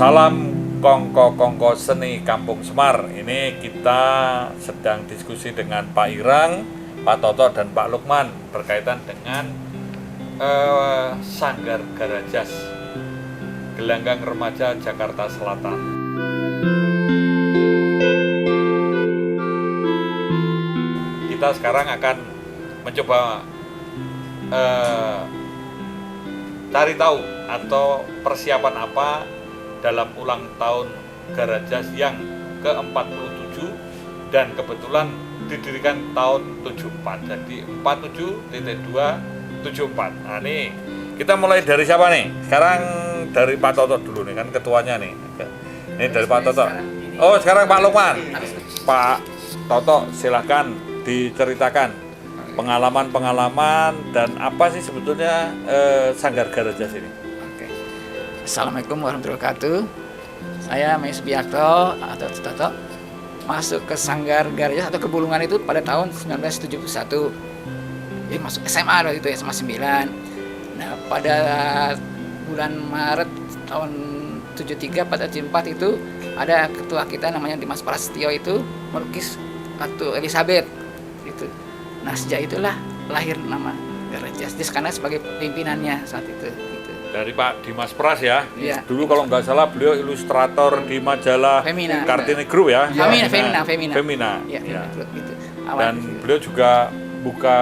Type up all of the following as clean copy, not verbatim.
Salam kongko-kongko seni Kampung Semar. Ini kita sedang diskusi dengan Pak Ireng, Pak Toto, dan Pak Lukman berkaitan dengan Sanggar Garajas Gelanggang Remaja Jakarta Selatan. Kita sekarang akan mencoba cari tahu atau persiapan apa dalam ulang tahun Garajas yang ke-47 dan kebetulan didirikan tahun 74. Jadi 47.274. Nah, nih kita mulai dari siapa nih? Sekarang dari Pak Toto dulu nih, kan ketuanya nih. Ini dari Pak Toto. Oh, sekarang Pak Lukman. Pak Toto, silahkan diceritakan pengalaman-pengalaman dan apa sih sebetulnya Sanggar Garajas ini. Oke. Assalamualaikum warahmatullahi wabarakatuh. Saya Mes Biarto atau Toto masuk ke Sanggar Garajas atau ke Bulungan itu pada tahun 1971. Jadi masuk SMA waktu itu, SMA 9. Nah, pada bulan Maret tahun 73 pada 74 itu ada ketua kita namanya Dimas Prasetyo itu melukis Ratu Elizabeth gitu. Nah, sejak itulah lahir nama Garajas karena sebagai pimpinannya saat itu gitu. Dari Pak Dimas Pras ya. Iya. Dulu kalau nggak salah beliau ilustrator di majalah Femina. Kartini Group ya. Femina. Ya. Gitu. Dan beliau juga buka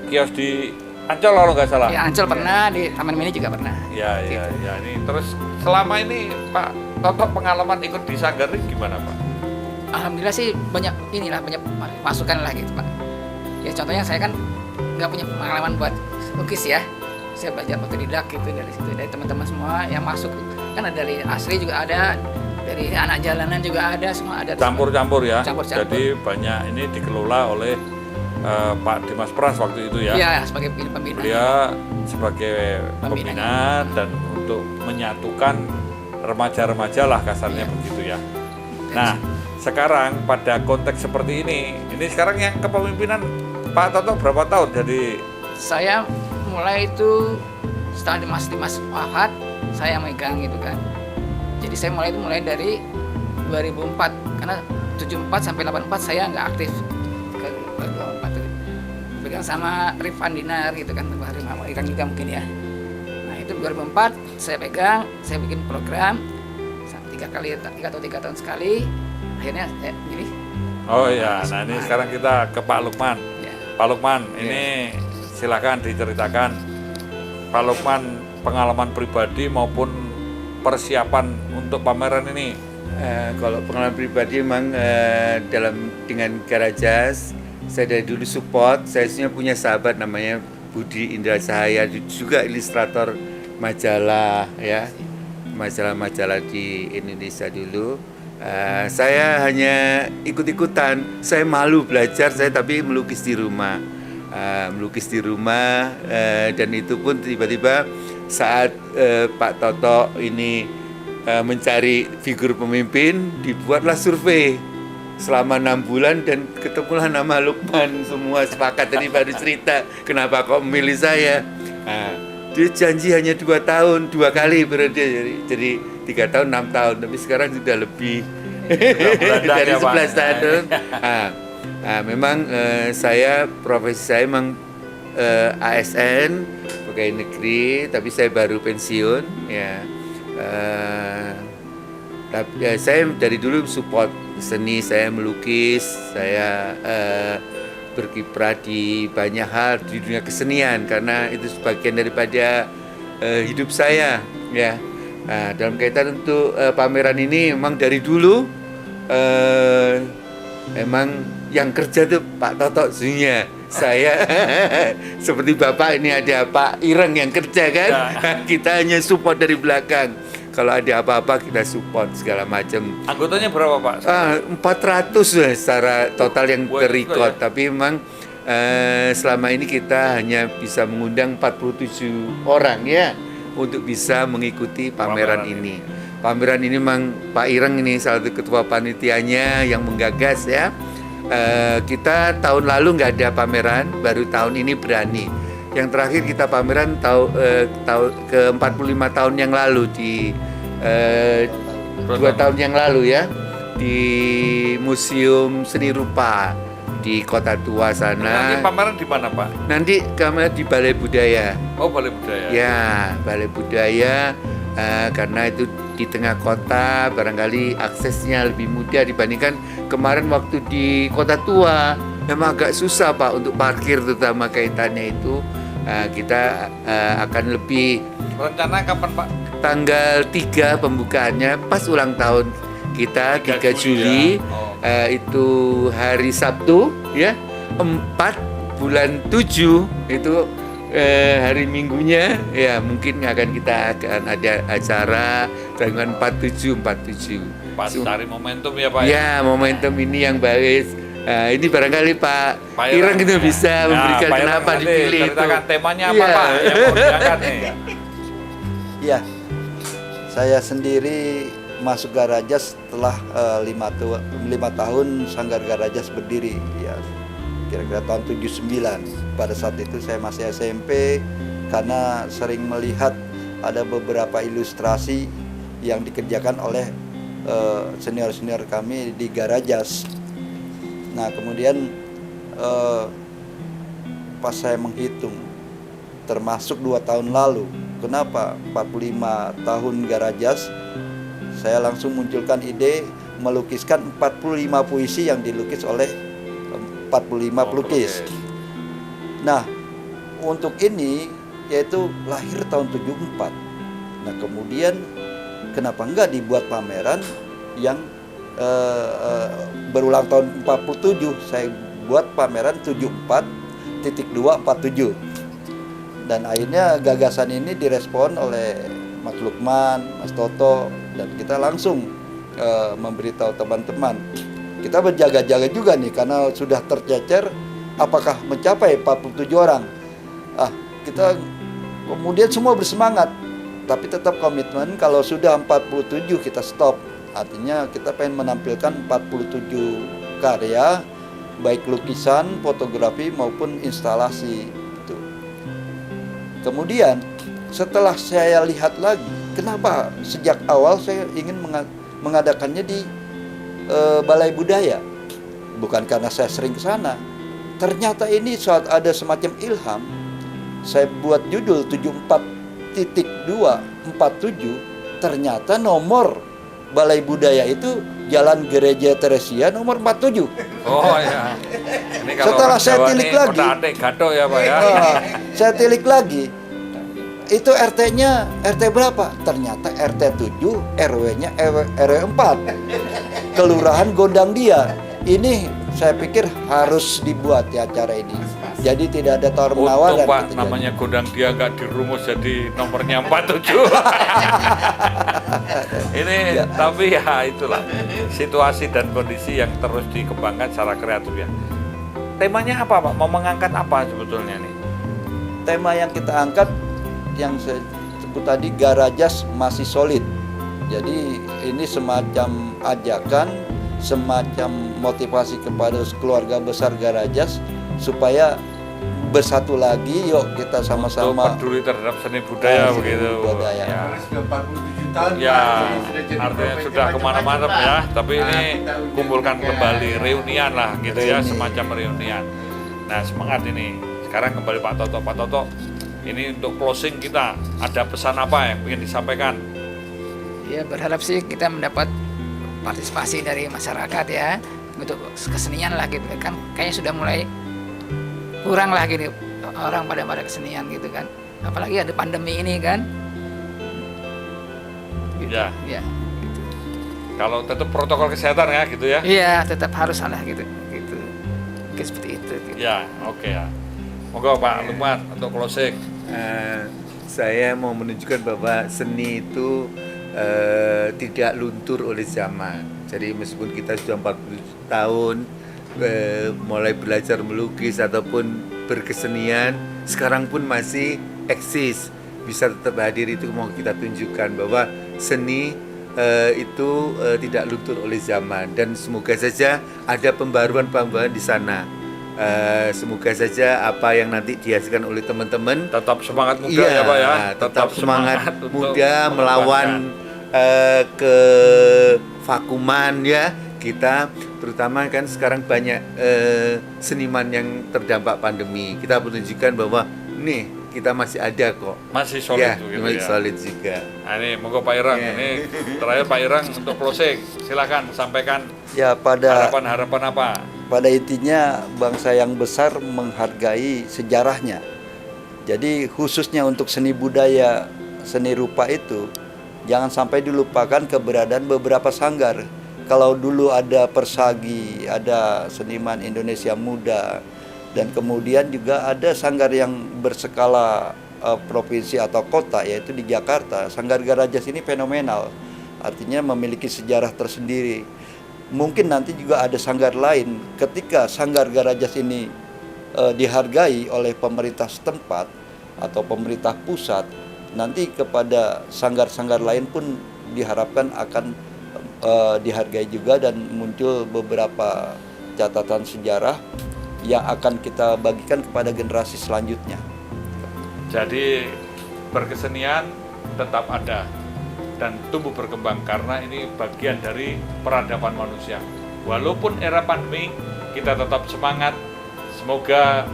kios di Ancol kalau nggak salah. Ya, Ancol pernah, di Taman Mini juga pernah. Ya. Ini terus selama ini Pak Toto pengalaman ikut di Sanggar ini gimana Pak? Alhamdulillah sih banyak masukan lah gitu Pak. Ya contohnya saya kan nggak punya pengalaman buat lukis ya. Saya belajar otodidak gitu dari situ, dari teman-teman semua yang masuk kan ada dari asli juga ada, dari anak jalanan juga ada, semua ada. Campur-campur ya. Campur-campur. Jadi banyak ini dikelola oleh Pak Dimas Pras waktu itu ya. Iya, sebagai pembina. Dia sebagai pembina dan untuk menyatukan remaja-remaja lah kasarnya begitu ya. Nah, sekarang pada konteks seperti ini sekarang yang kepemimpinan Pak Toto berapa tahun? Jadi saya mulai itu setelah Dimas wafat, saya megang gitu kan. Jadi saya mulai dari 2004 karena 74 sampai 84 saya nggak aktif ke 2004 itu. Pegang sama Rifan Dinar gitu kan, Irang juga mungkin ya. Nah itu 2004 saya pegang, saya bikin program 3 tahun sekali. Akhirnya gini. Oh iya, nah ini sekarang kita ke Pak Lukman. Ya. Pak Lukman, ini silakan diceritakan Pak Lukman pengalaman pribadi maupun persiapan untuk pameran ini. Kalau pengalaman pribadi memang dengan Garajas saya dari dulu support. Saya sebenarnya punya sahabat namanya Budi Indra Cahaya, juga ilustrator majalah ya, majalah-majalah di Indonesia dulu. Saya hanya ikut-ikutan. Saya malu belajar, tapi melukis di rumah. Dan itu pun tiba-tiba saat Pak Toto ini mencari figur pemimpin, dibuatlah survei selama 6 bulan dan ketemulah nama Lukman. Semua sepakat, tadi baru cerita kenapa kok memilih saya. Dia janji hanya 2 tahun, 2 kali periode, jadi 3 tahun, 6 tahun, tapi sekarang sudah lebih dari 11 tahun. Memang profesi saya memang ASN, pegawai negeri, tapi saya baru pensiun ya. Tapi saya dari dulu support seni, saya melukis, saya berkiprah di banyak hal di dunia kesenian karena itu sebagian daripada hidup saya ya. Dalam kaitan untuk pameran ini memang dari dulu memang yang kerja tuh Pak Toto sebenarnya. Saya seperti Bapak ini ada Pak Ireng yang kerja kan. Kita hanya support dari belakang. Kalau ada apa-apa kita support segala macam. Anggotanya berapa Pak? 400 secara total yang terrecord, tapi memang selama ini kita hanya bisa mengundang 47 orang ya untuk bisa mengikuti pameran ini. Pameran ini memang Pak Ireng ini salah satu ketua panitianya yang menggagas ya. Kita tahun lalu nggak ada pameran, baru tahun ini berani. Yang terakhir kita pameran ke 45 tahun yang lalu di 2 tahun yang lalu ya, di Museum Seni Rupa di Kota Tua Nanti sana. pameran di mana, Pak? Nanti kami di Balai Budaya. Oh, Balai Budaya. Ya, Balai Budaya, karena itu di tengah kota, barangkali aksesnya lebih mudah dibandingkan kemarin waktu di Kota Tua. Memang agak susah Pak untuk parkir, terutama kaitannya itu. Kita akan lebih Rencana kapan, Pak? tanggal 3 pembukaannya, pas ulang tahun kita 3 Juli. ya? Oh. Itu hari Sabtu ya, 4 bulan 7 itu hari Minggunya ya, mungkin akan ada acara dengan 47. Pas cari momentum ya, Pak. Ya, momentum ini yang baik. Ini barangkali Pak Pak Irang itu ya. bisa memberikan Pak Irang kenapa nanti dipilih itu. ceritakan temanya apa, Iya. Pak, yang mau diangkat nih. Ya, saya sendiri masuk Garajas setelah 5 tahun Sanggar Garajas berdiri, ya kira-kira tahun 79. Pada saat itu saya masih SMP, karena sering melihat ada beberapa ilustrasi yang dikerjakan oleh senior-senior kami di Garajas. Nah kemudian pas saya menghitung, termasuk 2 tahun lalu, kenapa 45 tahun Garajas, saya langsung munculkan ide melukiskan 45 puisi yang dilukis oleh 45 pelukis. Nah, untuk ini yaitu lahir tahun 74. Nah, kemudian kenapa enggak dibuat pameran yang berulang tahun 47. Saya buat pameran 74.247. Dan akhirnya gagasan ini direspon oleh Mas Lukman, Mas Toto, dan kita langsung memberitahu teman-teman. Kita berjaga-jaga juga nih karena sudah tercecer apakah mencapai 47 orang. Kita kemudian semua bersemangat, tapi tetap komitmen kalau sudah 47 kita stop. Artinya kita pengen menampilkan 47 karya, baik lukisan, fotografi maupun instalasi. Kemudian setelah saya lihat lagi, kenapa sejak awal saya ingin mengadakannya di Balai Budaya? Bukan karena saya sering ke sana. Ternyata ini saat ada semacam ilham, saya buat judul 74.247. Ternyata nomor Balai Budaya itu Jalan Gereja Teresia nomor 47. Oh ya. Ini kalau Setelah orang saya Jawa tilik nih, lagi, otak-atik gaduh ya, Pak ya. Saya tilik lagi, itu RT-nya RT berapa? Ternyata RT 7, RW-nya RW 4, Kelurahan Gondang Dia. Ini saya pikir harus dibuat ya acara ini. Jadi tidak ada tawar menawar. Untung, Pak, dan namanya Gondang Dia nggak dirumus jadi nomornya 47. Ini Ya. tapi ya itulah situasi dan kondisi yang terus dikembangkan secara kreatif ya. Temanya apa, Pak? Mau mengangkat apa sebetulnya nih? tema yang kita angkat yang saya sebut tadi, Garajas masih solid. Jadi ini semacam ajakan, semacam motivasi kepada keluarga besar Garajas supaya bersatu lagi. Yuk kita Untuk sama-sama peduli terhadap seni budaya seni begitu. budaya. Ya. Sudah 47 tahun Ya, Pak, jadi artinya profesi sudah kemana-mana macam-macam, ya. Pak. Tapi ini Kita udah kumpulkan juga. kembali reunian lah gitu ya, Reuni. semacam reunian. Nah semangat ini. Sekarang kembali Pak Toto. Pak Toto, ini untuk closing kita ada pesan apa yang ingin disampaikan? Ya berharap sih kita mendapat partisipasi dari masyarakat ya untuk kesenian lah gitu kan, kayaknya sudah mulai kurang lah gitu orang pada kesenian gitu kan, apalagi ada pandemi ini kan gitu. Ya. Ya gitu. Kalau tetap protokol kesehatan ya gitu ya. Iya tetap harus salah gitu mungkin seperti itu gitu. Ya, oke ya. Moga Pak Lukman untuk closing. Saya mau menunjukkan bahwa seni itu tidak luntur oleh zaman. Jadi meskipun kita sudah 40 tahun mulai belajar melukis ataupun berkesenian, sekarang pun masih eksis, bisa tetap hadir. Itu mau kita tunjukkan bahwa seni itu tidak luntur oleh zaman, dan semoga saja ada pembaruan-pembaruan di sana. Semoga saja apa yang nanti dihasilkan oleh teman-teman Tetap semangat muda ya Pak ya. tetap semangat untuk muda melawan kevakuman ya, kita terutama kan sekarang banyak seniman yang terdampak pandemi. Kita menunjukkan bahwa nih kita masih ada kok. Masih solid Ya, begitu masih ya. solid juga. Nah, ini monggo Pak Irang, Ya. ini terakhir Pak Irang untuk closing. Silakan sampaikan Ya, harapan-harapan apa? pada intinya bangsa yang besar menghargai sejarahnya. Jadi khususnya untuk seni budaya, seni rupa itu jangan sampai dilupakan keberadaan beberapa sanggar. Kalau dulu ada Persagi, ada seniman Indonesia Muda, dan kemudian juga ada sanggar yang berskala provinsi atau kota, yaitu di Jakarta. Sanggar Garajas ini fenomenal, artinya memiliki sejarah tersendiri. Mungkin nanti juga ada sanggar lain. Ketika Sanggar Garajas ini dihargai oleh pemerintah setempat atau pemerintah pusat, nanti kepada sanggar-sanggar lain pun diharapkan akan dihargai juga, dan muncul beberapa catatan sejarah yang akan kita bagikan kepada generasi selanjutnya. Jadi berkesenian tetap ada dan tumbuh berkembang karena ini bagian dari peradaban manusia. Walaupun era pandemi, kita tetap semangat. Semoga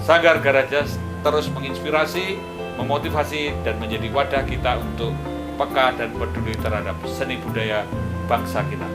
Sanggar Garajas terus menginspirasi, memotivasi, dan menjadi wadah kita untuk peka dan peduli terhadap seni budaya bangsa kita.